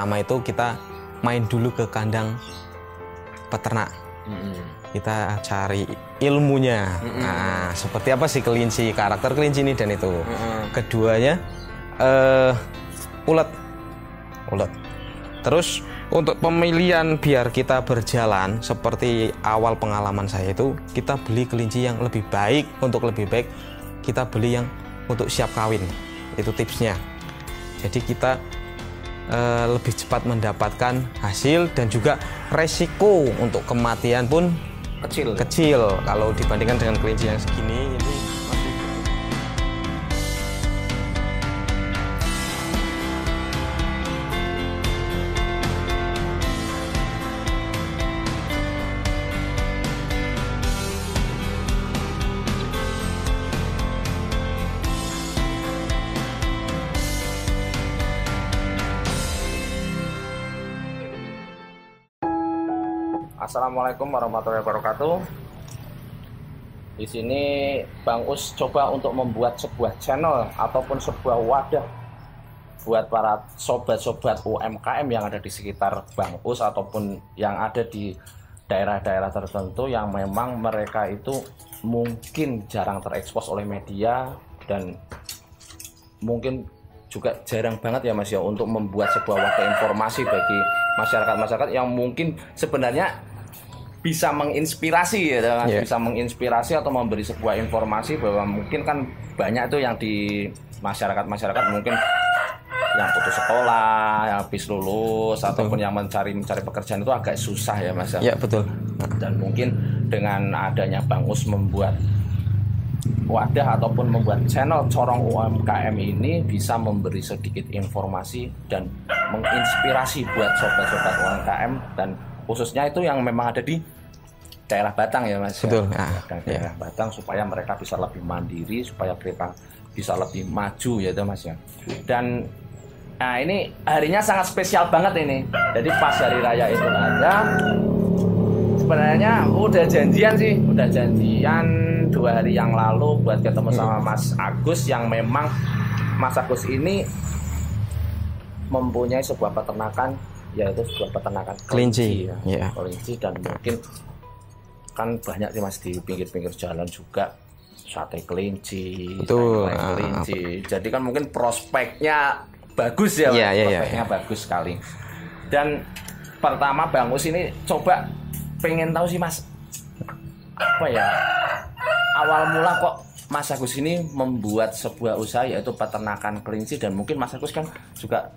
pertama itu kita main dulu ke kandang peternak. Kita cari ilmunya. Nah, seperti apa sih kelinci, karakter kelinci ini dan itu. Keduanya ulet. Terus untuk pemilihan biar kita berjalan seperti awal pengalaman saya itu, kita beli kelinci yang lebih baik. Untuk lebih baik kita beli yang untuk siap kawin. Itu tipsnya. Jadi kita lebih cepat mendapatkan hasil dan juga resiko untuk kematian pun kecil kalau dibandingkan dengan kelinci yang segini. Ini Assalamualaikum warahmatullahi wabarakatuh. Di sini Bang Us coba untuk membuat sebuah channel ataupun sebuah wadah buat para sobat-sobat UMKM yang ada di sekitar Bang Us ataupun yang ada di daerah-daerah tertentu yang memang mereka itu mungkin jarang terekspos oleh media dan mungkin juga jarang banget ya Mas ya untuk membuat sebuah wadah informasi bagi masyarakat-masyarakat yang mungkin sebenarnya bisa menginspirasi ya, bisa menginspirasi atau memberi sebuah informasi bahwa mungkin kan banyak tuh yang di masyarakat mungkin yang putus sekolah, yang habis lulus ataupun yang mencari pekerjaan itu agak susah ya Mas. Ya betul. Dan mungkin dengan adanya Bang Us membuat wadah ataupun membuat channel Corong UMKM ini bisa memberi sedikit informasi dan menginspirasi buat sobat-sobat UMKM dan khususnya itu yang memang ada di daerah Batang ya Mas. Betul. Daerah Batang supaya mereka bisa lebih mandiri, supaya mereka bisa lebih maju ya itu Mas ya. Dan nah ini harinya sangat spesial banget ini. Jadi pas hari raya itu ada sebenarnya udah janjian 2 hari yang lalu buat ketemu sama Mas Agus yang memang Mas Agus ini mempunyai sebuah peternakan, yaitu sebuah peternakan kelinci ya. Kelinci dan mungkin kan banyak sih Mas di pinggir-pinggir jalan juga sate kelinci, kelinci. Jadi kan mungkin prospeknya bagus ya, prospeknya bagus sekali. Dan pertama Bang Us ini coba pengen tahu sih Mas, apa ya awal mula kok Mas Agus ini membuat sebuah usaha yaitu peternakan kelinci, dan mungkin Mas Agus kan juga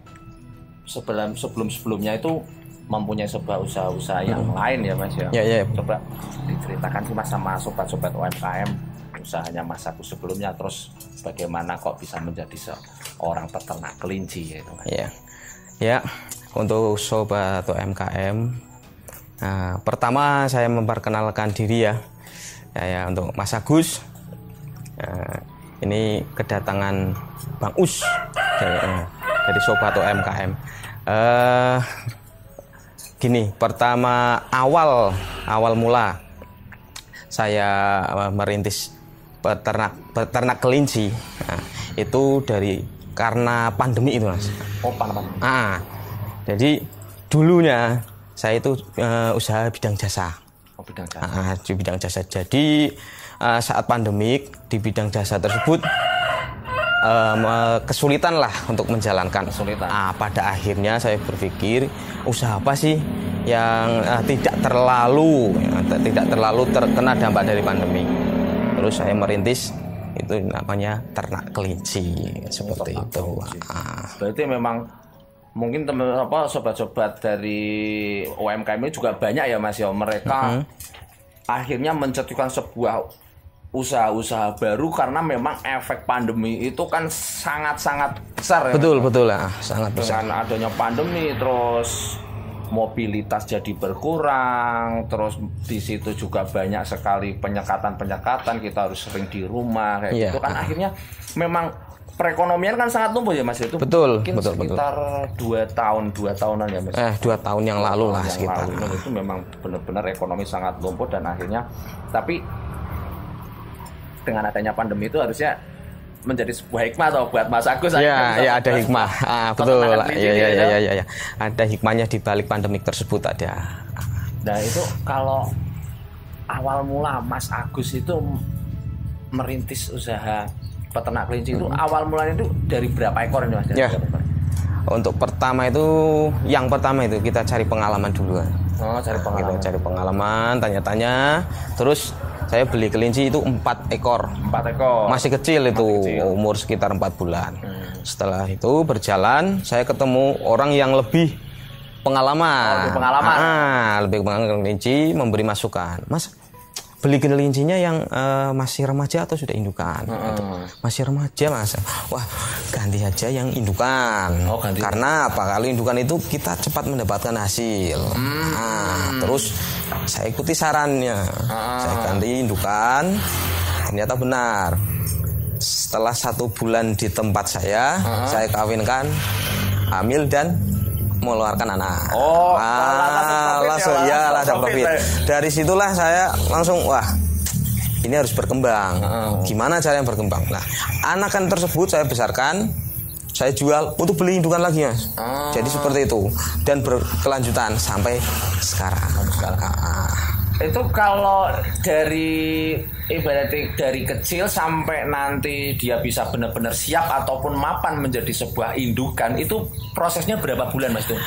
sebelumnya itu mempunyai sebuah usaha yang lain ya Mas ya. Coba diceritakan sih Mas sama sobat-sobat UMKM usahanya Mas Agus sebelumnya, terus bagaimana kok bisa menjadi seorang peternak kelinci ya itu Mas. Ya, untuk sobat UMKM, nah, pertama saya memperkenalkan diri ya untuk Mas Agus. Ini kedatangan Bang Us dari sobat UMKM. Gini, pertama awal mula saya merintis peternak kelinci, itu karena pandemi itu Mas. Pandemi. Jadi dulunya saya itu usaha bidang jasa. Di bidang jasa. Jadi saat pandemik di bidang jasa tersebut kesulitan lah untuk menjalankan. Pada akhirnya saya berpikir usaha apa sih yang tidak terlalu terkena dampak dari pandemi. Terus saya merintis itu namanya ternak kelinci seperti itu. Berarti memang mungkin sobat-sobat dari UMKM ini juga banyak ya Mas ya, mereka akhirnya mencetuskan sebuah usaha-usaha baru karena memang efek pandemi itu kan sangat-sangat besar ya. Betul lah, sangat besar. Dengan adanya pandemi terus mobilitas jadi berkurang, terus di situ juga banyak sekali penyekatan, kita harus sering di rumah kayak gitu kan, akhirnya memang perekonomian kan sangat tumbuh ya Mas itu. Betul. Sekitar 2 tahunan ya Mas. 2 tahun yang lalu lah sekitar. Itu memang benar-benar ekonomi sangat tumbuh, dan akhirnya tapi dengan adanya pandemi itu harusnya menjadi sebuah hikmah atau buat Mas Agus. Ya ada hikmah. Betul. Iya. Ada hikmahnya di balik pandemik tersebut ada. Nah itu kalau awal mula Mas Agus itu merintis usaha peternak kelinci itu awal mulanya itu dari berapa ekor ini Mas? Ya. Untuk yang pertama itu kita cari pengalaman dulu. Cari pengalaman. Cari pengalaman, tanya-tanya. Terus saya beli kelinci itu 4 ekor. 4 ekor. Masih kecil itu, umur sekitar 4 bulan. Setelah itu berjalan, saya ketemu orang yang lebih pengalaman. Lebih pengalaman kelinci, memberi masukan. Mas, beli kelincinya yang masih remaja atau sudah indukan? Masih remaja Mas. Wah, ganti aja yang indukan. Karena apa? Kalau indukan itu kita cepat mendapatkan hasil. Terus saya ikuti sarannya. Saya ganti indukan. Ternyata benar. Setelah 1 bulan di tempat saya kawinkan, hamil dan mengeluarkan anak. Langsung profit. Dari situlah saya langsung ini harus berkembang. Gimana cara yang berkembang? Nah, anakan tersebut saya besarkan, saya jual untuk beli indukan lagi Mas. Jadi seperti itu dan berkelanjutan sampai sekarang. Itu kalau dari ibaratnya dari kecil sampai nanti dia bisa benar-benar siap ataupun mapan menjadi sebuah indukan, itu prosesnya berapa bulan Mas tuh?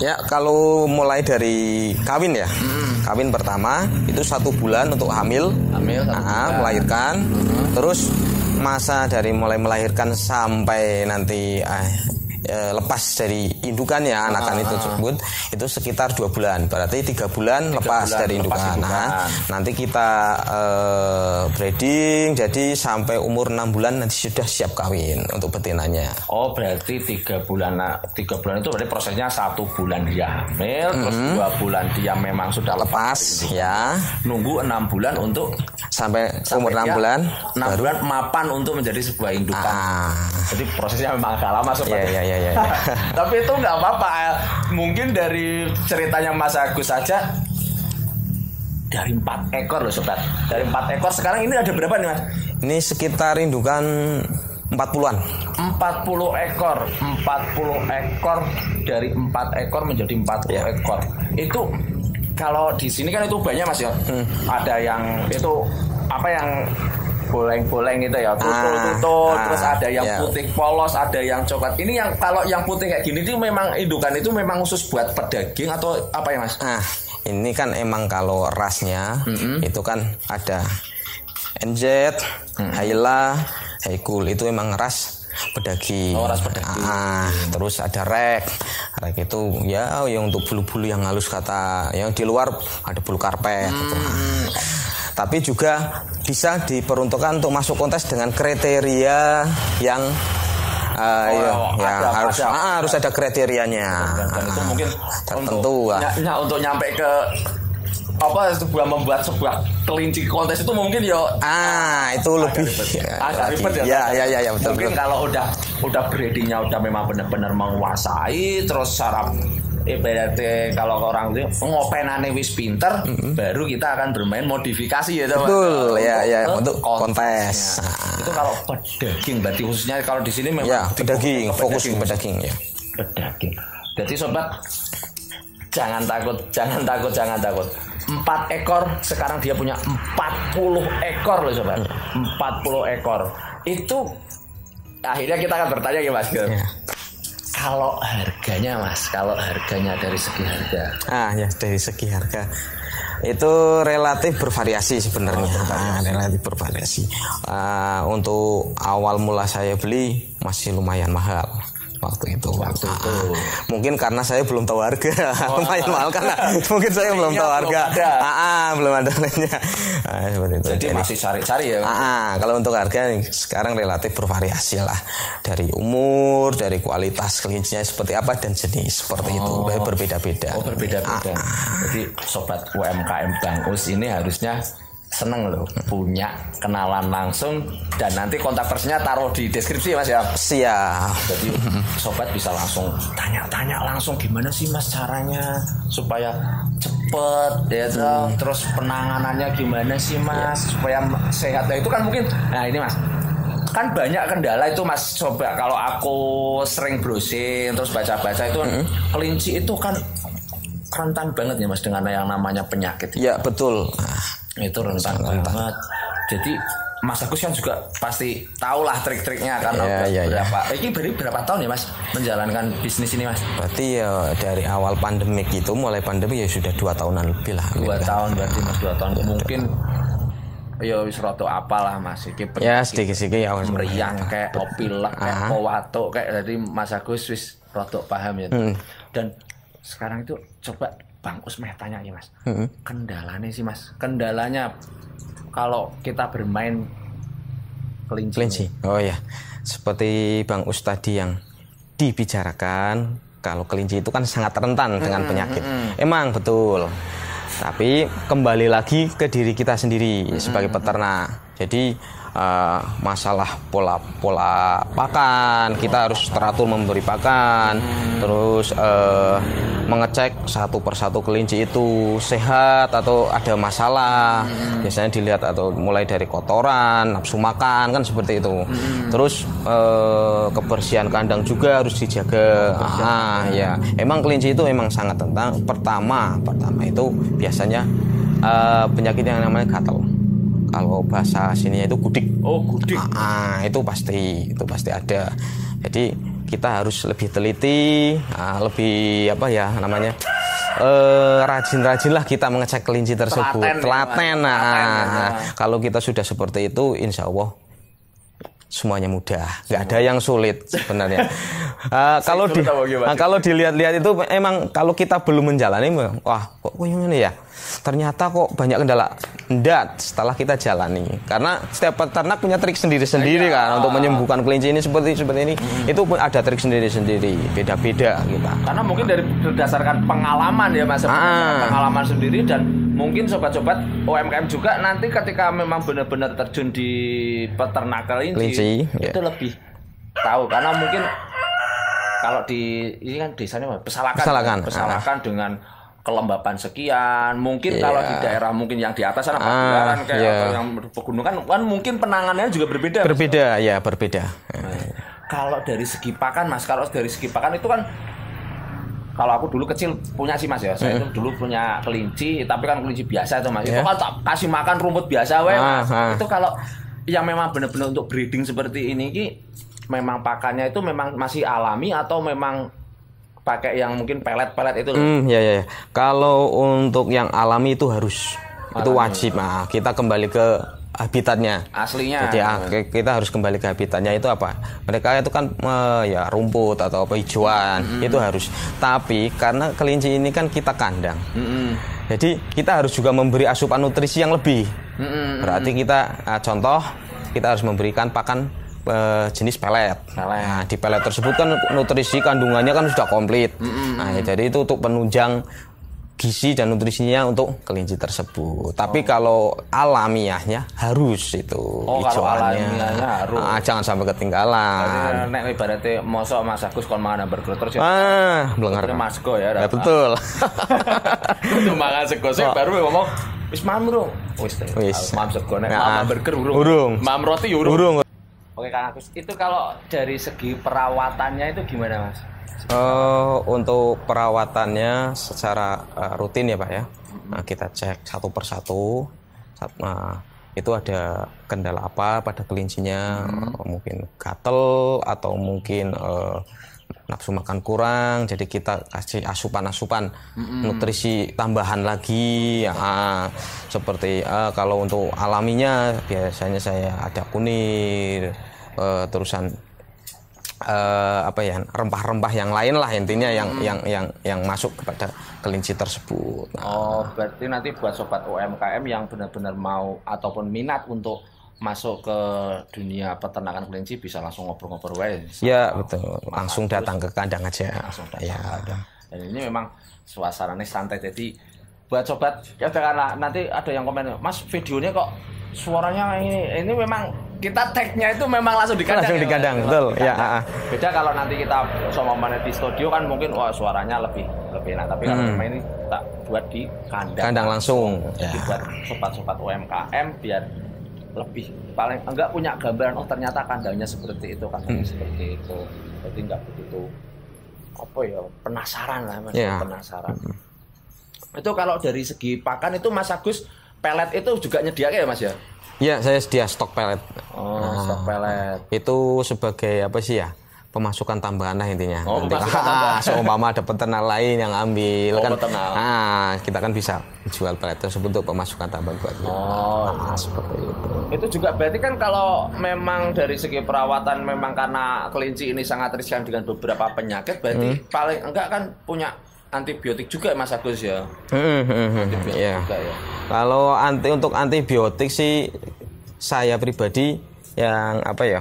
Ya, kalau mulai dari kawin ya, kawin pertama itu 1 bulan untuk hamil melahirkan, terus masa dari mulai melahirkan sampai nanti lepas dari indukannya anakan itu tersebut itu sekitar 2 bulan, berarti 3 bulan lepas dari indukan. Nanti kita breeding, jadi sampai umur 6 bulan nanti sudah siap kawin untuk betinanya. Berarti 3 bulan itu berarti prosesnya 1 bulan dia hamil, terus 2 bulan dia memang sudah lepas ya. Nunggu 6 bulan untuk sampai umur 6 bulan 6 bulan mapan untuk menjadi sebuah indukan. Jadi prosesnya memang agak lama Iya. Tapi itu nggak apa-apa. Mungkin dari ceritanya Mas Agus saja dari 4 ekor loh sobat. Dari 4 ekor sekarang ini ada berapa nih Mas? Ini sekitar indukan 40-an. 40 ekor. 40 ekor dari 4 ekor menjadi 40 ekor. Itu kalau di sini kan itu banyak Mas ya. Ada yang itu apa yang boleng-boleng gitu ya, tutul, terus ada yang putih polos, ada yang coklat. Ini yang kalau yang putih kayak gini itu memang indukan itu memang khusus buat pedaging atau apa ya Mas? Ini kan emang kalau rasnya itu kan ada NZ, Haila, Haikul, itu emang ras pedaging. Ras pedaging. Terus ada rek itu ya yang untuk bulu-bulu yang halus yang di luar ada bulu karpet gitu. Tapi juga bisa diperuntukkan untuk masuk kontes dengan kriteria yang harus ada kriterianya. Dan itu mungkin tertentu untuk nyampe ke membuat sebuah kelinci kontes itu mungkin itu lebih agak ribet ya. Betul. Mungkin kalau udah breedingnya udah memang benar-benar menguasai, terus cara ibaratnya kalau orang itu ngopenane wis pinter, baru kita akan bermain modifikasi ya teman. Betul untuk kontes. Itu kalau pedaging berarti khususnya kalau di sini memang pedaging, fokus ke pedaging ya. Pedaging. Jadi sobat jangan takut. 4 ekor sekarang dia punya 40 ekor loh sobat. 40 ekor. Itu akhirnya kita akan bertanya ya Mas. Kalau harganya dari segi harga. Dari segi harga itu relatif bervariasi sebenarnya. Relatif bervariasi. Untuk awal mula saya beli masih lumayan mahal waktu itu. Mungkin karena saya belum tahu harga. Lumayan mahal karena mungkin saya belum tahu harga. Belum ada lainnya. Seperti itu. Jadi masih cari-cari ya. Kalau untuk harga sekarang relatif bervariasi lah. Dari umur, dari kualitas kelincinya seperti apa dan jenis seperti itu. Berbeda-beda. Berbeda-beda. Jadi sobat UMKM Bang Us ini harusnya seneng loh punya kenalan langsung, dan nanti kontak personnya taruh di deskripsi Mas ya. Siap. Jadi sobat bisa langsung tanya-tanya langsung gimana sih Mas caranya supaya cepet ya terus penanganannya gimana sih Mas supaya sehat. Nah itu kan mungkin ini Mas kan banyak kendala itu Mas. Coba kalau aku sering browsing terus baca-baca itu kelinci itu kan rentan banget ya Mas dengan yang namanya penyakit. Ya betul. Itu rentan banget. Jadi Mas Agus kan juga pasti tahulah trik-triknya kan. Ini berapa tahun ya Mas menjalankan bisnis ini Mas? Berarti ya dari awal pandemik itu, mulai pandemi ya sudah 2 tahunan lebih lah. 2 tahun berarti Mas, 2 tahun. Mungkin ya wis rada apalah Mas iki. Ya sedikit-sedikit ya meriang kayak opilek kayak watuk kayak dari Mas Agus wis rada paham ya. Dan sekarang itu coba Bang Us meh tanya ya Mas. Kendalanya sih Mas. Kendalanya kalau kita bermain kelinci. Oh ya, seperti Bang Us tadi yang dibicarakan, kalau kelinci itu kan sangat rentan dengan penyakit. Emang betul. Tapi kembali lagi ke diri kita sendiri sebagai peternak. Jadi masalah pola pakan, kita harus teratur memberi pakan, terus mengecek satu persatu kelinci itu sehat atau ada masalah. Biasanya dilihat atau mulai dari kotoran, nafsu makan kan seperti itu. Terus kebersihan kandang juga harus dijaga. Ya, emang kelinci itu memang sangat rentan. Pertama itu biasanya penyakit yang namanya gatal. Kalau bahasa sininya itu gudik. Oh, gudik. Itu pasti ada. Jadi kita harus lebih teliti, lebih rajin-rajin lah kita mengecek kelinci tersebut. Telaten. Kalau kita sudah seperti itu, insya Allah semuanya mudah, nggak ada yang sulit sebenarnya. Kalau dilihat-lihat itu emang kalau kita belum menjalani, wah kok gimana ya? Ternyata kok banyak kendala. Enggak, setelah kita jalani. Karena setiap peternak punya trik sendiri-sendiri kan untuk menyembuhkan kelinci ini seperti ini. Itu pun ada trik sendiri-sendiri, beda-beda kita. Karena mungkin berdasarkan pengalaman ya Mas, pengalaman sendiri dan mungkin sobat-sobat UMKM juga nanti ketika memang benar-benar terjun di peternak kelinci itu lebih tahu karena mungkin kalau di ini kan desanya pesalakan dengan kelembapan sekian mungkin kalau di daerah mungkin yang di atas sana atau yang pegunungan kan mungkin penanganannya juga berbeda. Berbeda. Kalau dari segi pakan Mas, itu kan kalau aku dulu kecil punya sih Mas ya, saya itu dulu punya kelinci, tapi kan kelinci biasa itu Mas. Itu kan kasih makan rumput biasa Mas. Itu kalau yang memang benar-benar untuk breeding seperti ini memang pakannya itu memang masih alami atau memang pakai yang mungkin pelet-pelet itu? Kalau untuk yang alami itu harus, itu wajib. Kita kembali ke habitatnya aslinya. Jadi kita harus kembali ke habitatnya itu apa? Mereka itu kan rumput atau hijauan itu harus. Tapi karena kelinci ini kan kita kandang, jadi kita harus juga memberi asupan nutrisi yang lebih. Berarti kita contoh kita harus memberikan pakan jenis pelet. Nah, di pelet tersebut kan nutrisi kandungannya kan sudah komplit. Jadi itu untuk penunjang gizi dan nutrisinya untuk kelinci tersebut. Tapi kalau alamiahnya harus itu hijauannya harus. Jangan sampai ketinggalan. Nek ibaratnya mosok Mas Agus kon mangan burger terus blengar. Mas Go ya. Betul. Untuk makan sego baru ngomong wis mam bro. Wis mam sego nek mam burger urung. Mam roti urung. Oke Kang Agus, itu kalau dari segi perawatannya itu gimana Mas? Untuk perawatannya secara rutin ya Pak ya. Kita cek satu persatu. Itu ada kendala apa pada kelincinya, mungkin gatel atau mungkin nafsu makan kurang, jadi kita kasih asupan nutrisi tambahan lagi. Seperti kalau untuk alaminya biasanya saya ada kunir, terusan rempah-rempah yang lain lah intinya yang masuk kepada kelinci tersebut. Berarti nanti buat sobat UMKM yang benar-benar mau ataupun minat untuk masuk ke dunia peternakan kelinci bisa langsung ngobrol-ngobrol wae. Ya betul, langsung datang ke kandang aja. Langsung datang ke kandang. Dan ini memang suasananya santai, jadi buat sobat ya karena nanti ada yang komen, Mas videonya kok suaranya ini memang kita tag-nya itu memang langsung di kandang. Langsung di kandang, betul. Ya. Beda kalau nanti kita sama di studio kan mungkin suaranya lebih enak, tapi kalau ini tak buat di kandang. Kandang langsung. Jadi buat sobat-sobat UMKM biar lebih paling enggak punya gambaran, oh ternyata kandangnya seperti itu, seperti itu. Jadi enggak begitu apa ya, penasaran lah Mas, penasaran. Itu kalau dari segi pakan itu Mas Agus, pelet itu juga nyediakan ya Mas ya? Iya, saya sedia stok pelet. Stok pelet. Itu sebagai apa sih ya? Pemasukan tambahan lah intinya. Seumpama ada peternak lain yang ambil kan. Peternak. Kita kan bisa jual pelet tersebut untuk pemasukan tambahan buat kita. Seperti itu. Itu juga berarti kan kalau memang dari segi perawatan memang karena kelinci ini sangat riskan dengan beberapa penyakit, berarti paling enggak kan punya antibiotik juga Mas Agus ya. Antibiotik juga ya. Kalau untuk antibiotik sih saya pribadi yang apa ya,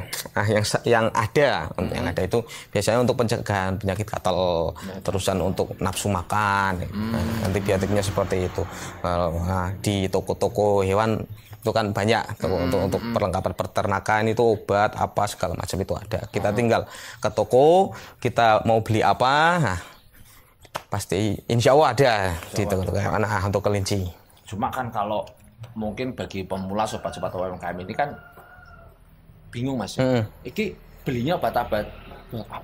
yang ada itu biasanya untuk pencegahan penyakit gatal, terusan untuk nafsu makan, antibiotiknya seperti itu. Di toko-toko hewan itu kan banyak untuk perlengkapan peternakan itu obat apa segala macam itu ada. Kita tinggal ke toko, kita mau beli apa, pasti insya Allah ada di toko untuk kelinci. Cuma kan kalau mungkin bagi pemula sobat-sobat UMKM ini kan bingung Mas. Iki belinya buat apa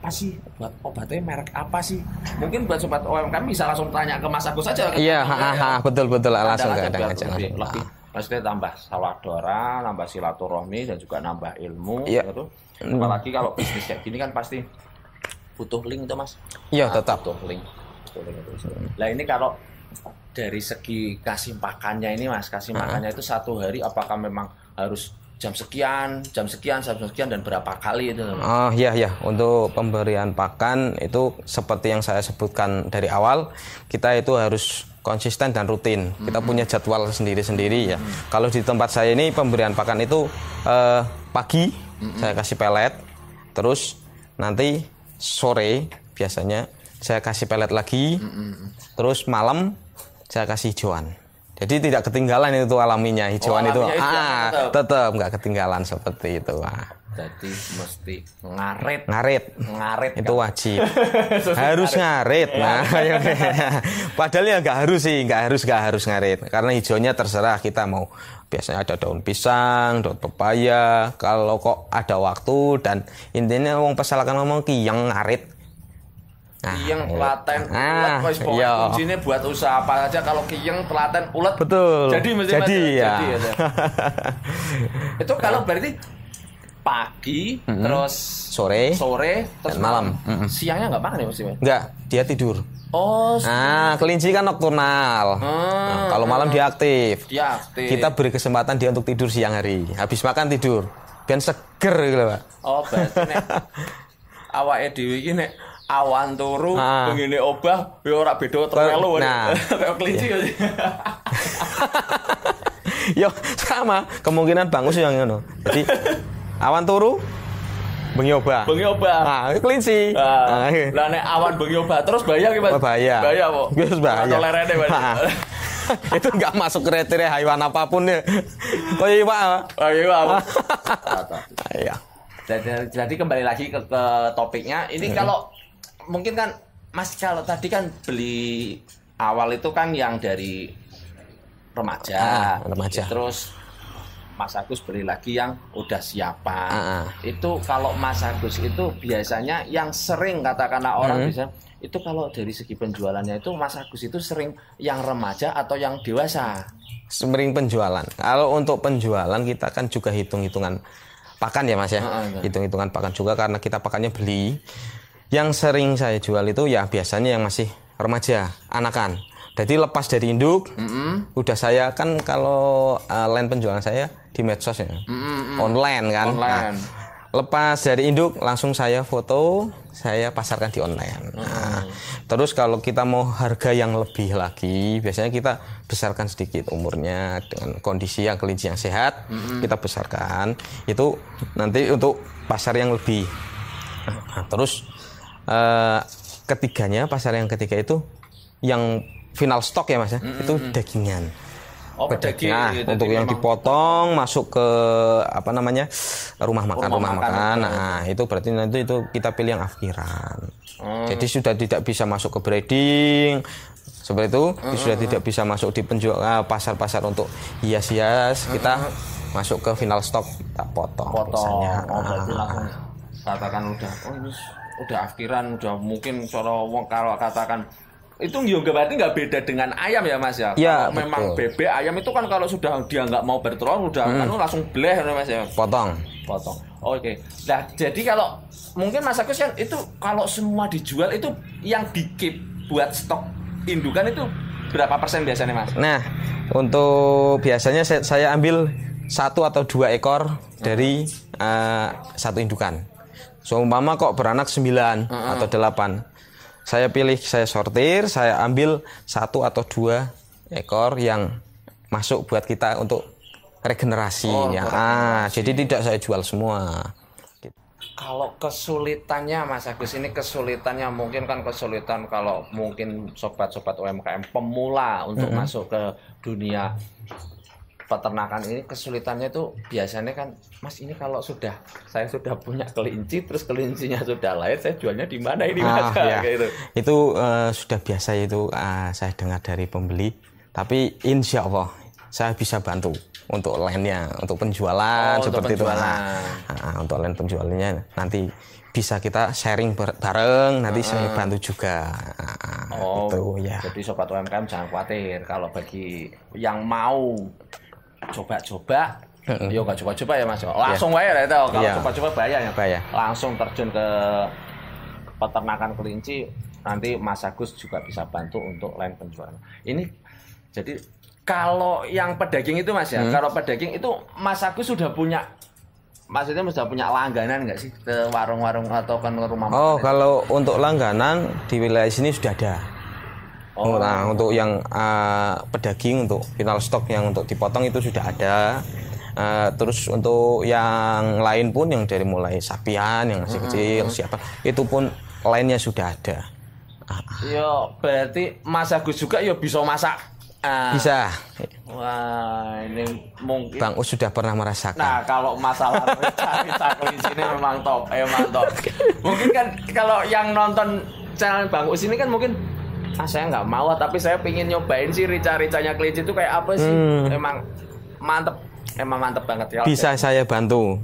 sih? Buat obatnya merek apa sih? Mungkin buat sobat UMKM bisa langsung tanya ke Mas Agus aja. Iya, betul langsung kadang aja. Lebih maksudnya tambah sawadara, nambah silaturahmi dan juga nambah ilmu gitu. Apalagi kalau bisnis kayak gini kan pasti butuh link itu Mas. Iya, tetap butuh link. Lah ini kalau dari segi kasih pakannya ini Mas, pakannya itu satu hari apakah memang harus jam sekian dan berapa kali itu? Iya. Untuk pemberian pakan itu seperti yang saya sebutkan dari awal, kita itu harus konsisten dan rutin. Kita punya jadwal sendiri-sendiri ya. Kalau di tempat saya ini pemberian pakan itu pagi saya kasih pelet, terus nanti sore biasanya saya kasih pelet lagi, terus malam saya kasih hijauan. Jadi tidak ketinggalan itu alaminya, hijauan itu tetap nggak ketinggalan seperti itu. Jadi mesti ngarit itu wajib. Harus ngarit. Padahal ya nggak harus ngarit, karena hijaunya terserah kita mau. Biasanya ada daun pisang, daun pepaya. Kalau kok ada waktu dan intinya wong pesalakan ngomong kiyang ngarit. Kiyeng telaten ulet wis kuncinya buat usaha apa aja kalau kiyeng telaten ulet betul. Jadi ya. Itu kalau berarti pagi terus sore terus malam. Siangnya nggak makan ya Mas? Enggak, dia tidur. Kelinci kan nokturnal. Kalau malam dia aktif. Kita beri kesempatan dia untuk tidur siang hari. Habis makan tidur. Biar seger gitu, Pak. Berarti nek awake dhewe iki nek awan turu begini obah ya ora beda terlalu kayak kelinci ya. Yo sama kemungkinan bangus yang ngono. Jadi awan turu bengi obah. Kelinci. Lah nek awan bengi obah terus bahaya ki Mas? Bahaya kok. Wis bahaya. Tolerane Itu enggak masuk kriteria hewan apapun ya. Koyo iwak. Iya. Jadi kembali lagi ke topiknya. Ini kalau mungkin kan Mas, kalau tadi kan beli awal itu kan yang dari remaja. Terus Mas Agus beli lagi yang udah siapan. Itu kalau Mas Agus itu biasanya yang sering katakanlah orang bisa itu kalau dari segi penjualannya itu Mas Agus itu sering yang remaja atau yang dewasa? Sering penjualan. Kalau untuk penjualan kita kan juga hitung-hitungan pakan ya Mas ya. Hitung-hitungan pakan juga karena kita pakannya beli. Yang sering saya jual itu ya biasanya yang masih remaja, anakan. Jadi lepas dari induk, udah saya kan kalau line penjualan saya di medsos ya, online kan. Lepas dari induk langsung saya foto, saya pasarkan di online. Terus kalau kita mau harga yang lebih lagi, biasanya kita besarkan sedikit umurnya dengan kondisi yang kelinci yang sehat, kita besarkan. Itu nanti untuk pasar yang lebih. Terus pasar yang ketiga itu yang final stok ya Mas ya, itu dagingan. Daging. Untuk yang dipotong masuk ke rumah makan. Itu berarti nanti itu kita pilih yang afkiran. Jadi sudah tidak bisa masuk ke breeding seperti itu, sudah tidak bisa masuk di pasar-pasar untuk hias-hias. Kita masuk ke final stok kita potong. Misalnya. Berarti langsung katakan ini udah akhiran, udah mungkin kalau katakan itu juga berarti nggak beda dengan ayam ya Mas ya? Ya, kalau memang bebek ayam itu kan kalau sudah dia nggak mau bertelur udah kan langsung bleh Mas ya? Potong. Oke. Nah jadi kalau mungkin Mas Agus kan itu kalau semua dijual itu yang di-keep buat stok indukan itu berapa persen biasanya Mas? Nah untuk biasanya saya ambil 1 atau 2 ekor dari satu indukan. Seumpama kok beranak 9 atau 8. Saya pilih, saya sortir, saya ambil 1 atau 2 ekor yang masuk buat kita untuk regenerasinya. Jadi tidak saya jual semua. Kalau kesulitannya Mas Agus ini kesulitannya mungkin kan kesulitan kalau mungkin sobat-sobat UMKM pemula untuk masuk ke dunia peternakan ini kesulitannya itu biasanya kan Mas ini kalau saya sudah punya kelinci terus kelincinya sudah lahir saya jualnya di mana ini Mas? Ya. Gitu. Itu sudah biasa itu saya dengar dari pembeli, tapi insya Allah saya bisa bantu untuk lainnya, untuk penjualan seperti itu. Untuk lain penjualannya nanti bisa kita sharing bareng, nanti saya bantu juga. Gitu, ya. Jadi sobat UMKM jangan khawatir kalau bagi yang mau coba-coba, yo nggak coba-coba ya Mas, langsung bayar ya kalau coba-coba bayar ya, langsung terjun ke peternakan kelinci, nanti Mas Agus juga bisa bantu untuk lain penjualan. Ini jadi kalau yang pedaging itu Mas ya, kalau pedaging itu Mas Agus sudah punya, maksudnya sudah punya langganan nggak sih ke warung-warung atau ke rumah makan? Kalau untuk langganan di wilayah sini sudah ada. Nah, untuk yang pedaging untuk final stok yang untuk dipotong itu sudah ada. Terus untuk yang lain pun yang dari mulai sapian yang masih kecil siapa itu pun lainnya sudah ada. Yo berarti Mas Agus juga yo bisa masak. Bisa. Wah ini mungkin Bang Us sudah pernah merasakan. Nah kalau masalah rica kelinci ini memang top, Mungkin kan kalau yang nonton channel Bang Us ini kan mungkin saya nggak mau tapi saya pingin nyobain sih rica-ricanya kelinci itu kayak apa sih. Emang mantep banget ya. Bisa saya bantu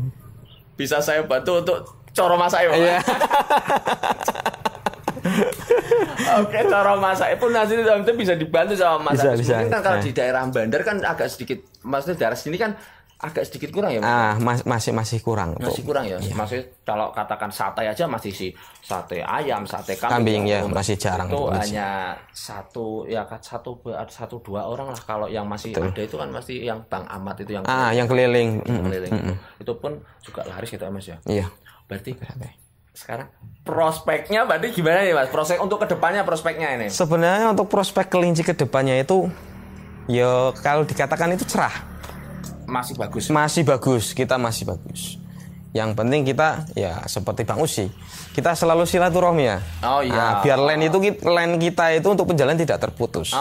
untuk coro masak ya. Oke, cara masak pun nanti itu bisa dibantu sama Mas Agus. Mungkin kan kalau di daerah Bandar kan agak sedikit, maksudnya daerah sini kan agak sedikit kurang ya Mas? Masih kurang. Masih kurang ya? Iya. Maksudnya kalau katakan sate aja masih sate ayam, sate kambing ya masih jarang. Itu hanya satu 2 orang lah. Kalau yang masih ada itu kan masih yang Bang Ahmad itu yang yang keliling. Itu pun juga laris gitu ya Mas ya? Iya. Berarti sekarang prospeknya berarti gimana nih Mas? Untuk kedepannya prospeknya ini? Sebenarnya untuk prospek kelinci kedepannya itu ya kalau dikatakan itu cerah. Masih bagus. Kita masih bagus. Yang penting kita ya seperti Bang Usi, kita selalu silaturahmi ya. Biar line kita itu untuk penjalan tidak terputus.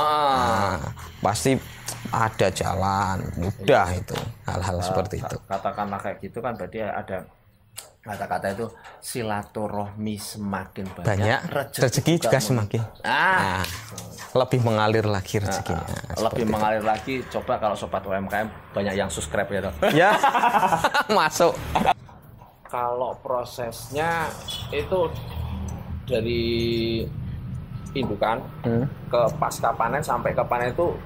Pasti ada jalan mudah itu hal-hal seperti itu. Katakanlah kayak gitu kan berarti ada kata-kata itu silaturahmi semakin banyak rezeki juga semakin lebih mengalir lagi rezekinya. Lebih mengalir lagi. Coba kalau sobat UMKM banyak yang subscribe ya toh. Ya. Masuk. Kalau prosesnya itu dari indukan ke pasca panen sampai ke panen itu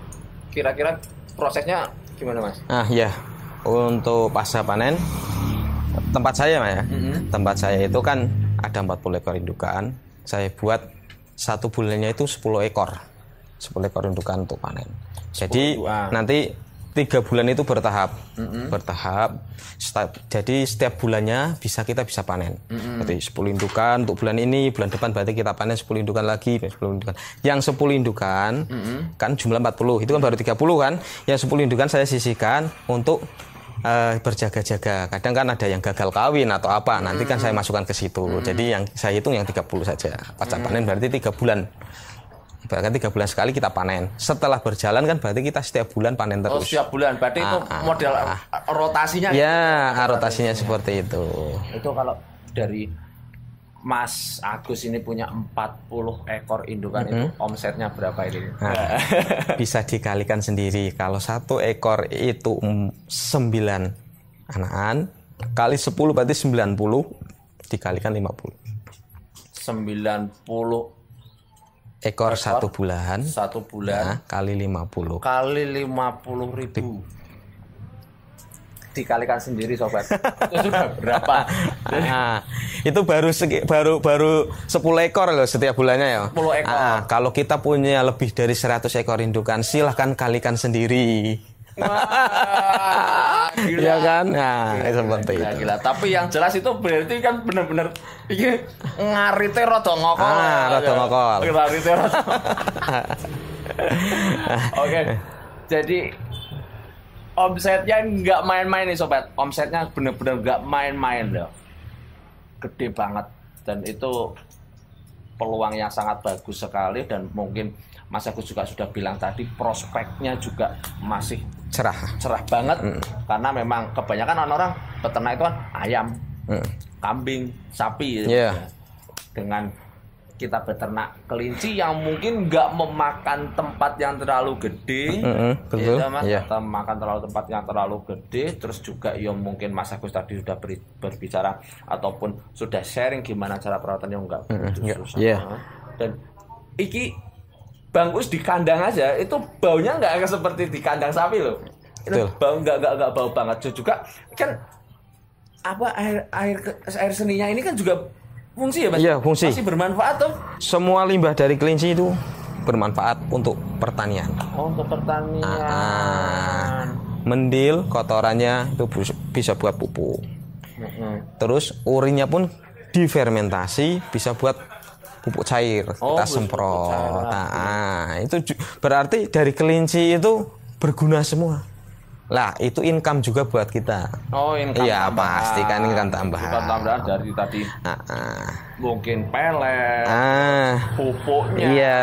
kira-kira prosesnya gimana Mas? Ya. Untuk pasca panen tempat saya Mas ya. Tempat saya itu kan ada 40 ekor indukan. Saya buat 1 bulannya itu 10 ekor indukan untuk panen. Jadi nanti 3 bulan itu bertahap. Jadi setiap bulannya kita bisa panen. Berarti 10 indukan untuk bulan ini, bulan depan berarti kita panen 10 indukan lagi, 10 indukan. Yang 10 indukan kan jumlah 40, itu kan baru 30 kan. Yang 10 indukan saya sisihkan untuk berjaga-jaga. Kadang kan ada yang gagal kawin atau apa, nanti kan saya masukkan ke situ. Jadi yang saya hitung yang 30 saja. Pasca panen berarti 3 bulan. Berarti 3 bulan sekali kita panen. Setelah berjalan kan berarti kita setiap bulan panen terus. Setiap bulan. Berarti itu model rotasinya. Ya, rotasinya seperti itu. Itu kalau dari Mas Agus ini punya 40 ekor indukan itu omsetnya berapa ini? Nah, bisa dikalikan sendiri. Kalau 1 ekor itu 9 anakan, kali 10 berarti 90, dikalikan 50. 90 ekor 1 bulan. 1 bulan. Nah, kali 50. Kali 50.000. Dikalikan sendiri sobat. Itu sudah berapa? Nah, itu baru 10 ekor loh setiap bulannya ya. 10 ekor. Kalau kita punya lebih dari 100 ekor indukan, silahkan kalikan sendiri. Wah, gila. Ya kan? Nah, seperti gila, itu. gila. Tapi yang jelas itu berarti kan benar-benar ini ngarite rada ngokol. Rada ngokol. Ngarite rada. Oke. Jadi omsetnya nggak main-main nih sobat. Omsetnya benar-benar nggak main-main loh. Gede banget dan itu peluang yang sangat bagus sekali dan mungkin Mas Agus juga sudah bilang tadi prospeknya juga masih cerah banget karena memang kebanyakan orang peternak itu kan ayam, kambing, sapi gitu. Dengan kita beternak kelinci yang mungkin nggak memakan tempat yang terlalu gede, betul, ya, Mas, atau makan terlalu tempat yang terlalu gede, terus juga ya mungkin Mas Agus tadi sudah berbicara ataupun sudah sharing gimana cara perawatannya nggak begitu susah. Dan iki Bang Us di kandang aja itu baunya nggak seperti di kandang sapi loh. Itu bau nggak bau banget juga kan apa air seninya ini kan juga fungsi ya Mas? Iya, fungsi. Masih bermanfaat tuh. Semua limbah dari kelinci itu bermanfaat untuk pertanian. Oh, untuk pertanian. Mendil kotorannya itu bisa buat pupuk. Terus urinnya pun difermentasi bisa buat pupuk cair. Kita semprot. Itu berarti dari kelinci itu berguna semua. Lah, itu income juga buat kita. Oh, income. Iya, pasti kan income tambahan. Income tambahan dari tadi. Mungkin pelet, pupuknya. Iya.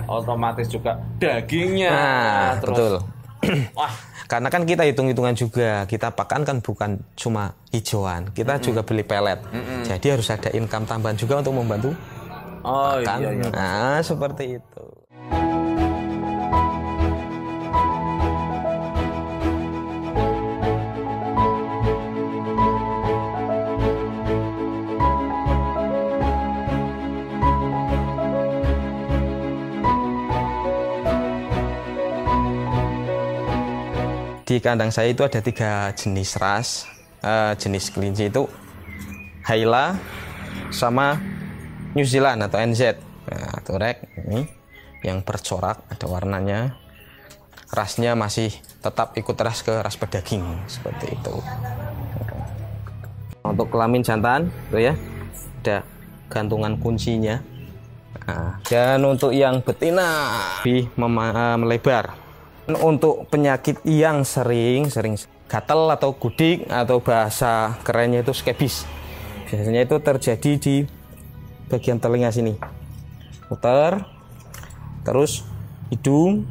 Otomatis juga dagingnya. Terus. Betul. Wah, karena kan kita hitung-hitungan juga. Kita pakan kan bukan cuma hijauan. Kita juga beli pelet. Jadi harus ada income tambahan juga untuk membantu makan. Iya. Nah, seperti itu. Di kandang saya itu ada 3 jenis ras, jenis kelinci itu Hyla sama New Zealand atau NZ. Nah, turek ini yang bercorak ada warnanya. Rasnya masih tetap ikut ras ke ras pedaging seperti itu. Untuk kelamin jantan itu ya ada gantungan kuncinya. Nah, dan untuk yang betina lebih melebar. Untuk penyakit yang sering gatal atau gudik atau bahasa kerennya itu skebis, biasanya itu terjadi di bagian telinga sini, putar, terus hidung,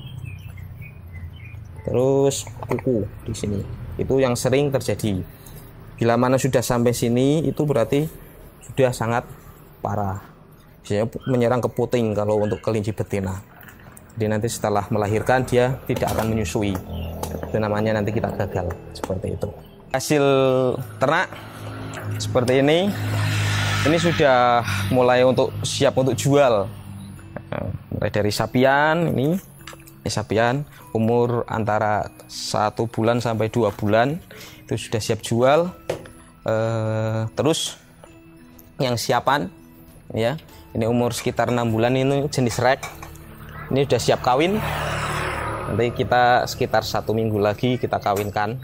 terus kuku di sini. Itu yang sering terjadi. Bila mana sudah sampai sini itu berarti sudah sangat parah. Biasanya menyerang ke puting kalau untuk kelinci betina. Jadi nanti setelah melahirkan dia tidak akan menyusui. Itu namanya nanti kita gagal seperti itu. Hasil ternak seperti ini sudah mulai siap untuk jual. Mulai dari sapian ini sapian umur antara 1 bulan sampai 2 bulan itu sudah siap jual. Terus yang siapan ya ini umur sekitar 6 bulan ini jenis rek. Ini sudah siap kawin. Nanti kita sekitar 1 minggu lagi kita kawinkan.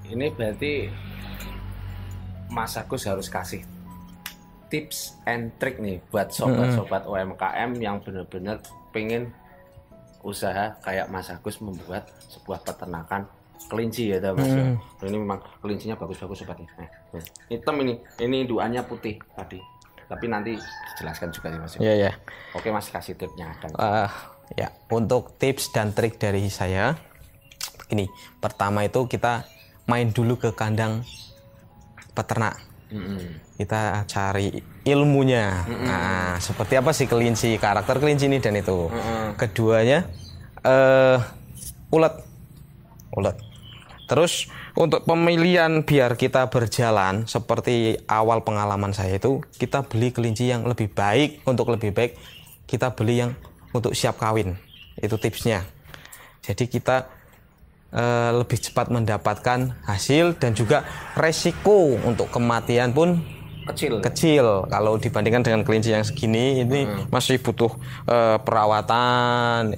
Ini berarti Mas Agus harus kasih tips and trick nih buat sobat-sobat UMKM yang benar-benar pengen usaha kayak Mas Agus membuat sebuah peternakan kelinci ya Mas. Ini memang kelincinya bagus-bagus sobatnya. Hitam ini indukannya putih tadi. Tapi nanti dijelaskan juga sih Mas. Iya, ya. Oke Mas, kasih tipsnya. Ya, untuk tips dan trik dari saya, ini pertama itu kita main dulu ke kandang peternak. Kita cari ilmunya. Nah, seperti apa sih kelinci, karakter kelinci ini dan itu. Keduanya ulet. Terus untuk pemilihan biar kita berjalan seperti awal pengalaman saya itu, kita beli kelinci yang lebih baik. Untuk lebih baik kita beli yang untuk siap kawin. Itu tipsnya. Jadi kita lebih cepat mendapatkan hasil dan juga resiko untuk kematian pun kecil kalau dibandingkan dengan kelinci yang segini. Ini masih butuh perawatan,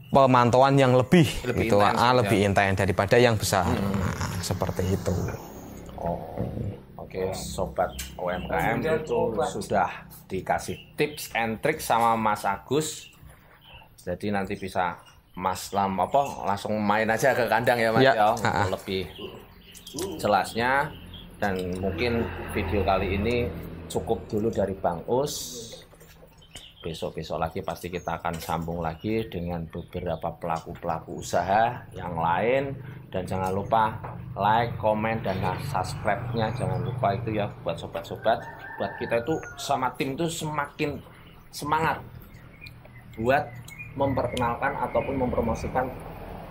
pemantauan yang lebih gitu, lebih intens daripada yang besar. Seperti itu. Oke, sobat UMKM itu sudah dikasih tips and trick sama Mas Agus. Jadi nanti bisa Mas langsung main aja ke kandang ya Mas ya, untuk lebih jelasnya. Dan mungkin video kali ini cukup dulu dari Bang Us. Besok-besok lagi pasti kita akan sambung lagi dengan beberapa pelaku-pelaku usaha yang lain. Dan jangan lupa like, komen, dan subscribe-nya jangan lupa itu ya, buat sobat-sobat. Buat kita itu sama tim itu semakin semangat buat memperkenalkan ataupun mempromosikan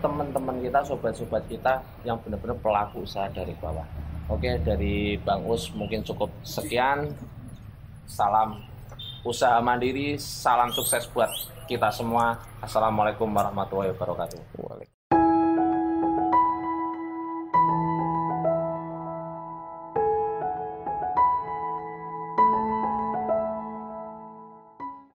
teman-teman kita, sobat-sobat kita yang benar-benar pelaku usaha dari bawah. Oke, dari Bang Us mungkin cukup sekian. Salam usaha mandiri, salam sukses buat kita semua. Assalamualaikum warahmatullahi wabarakatuh.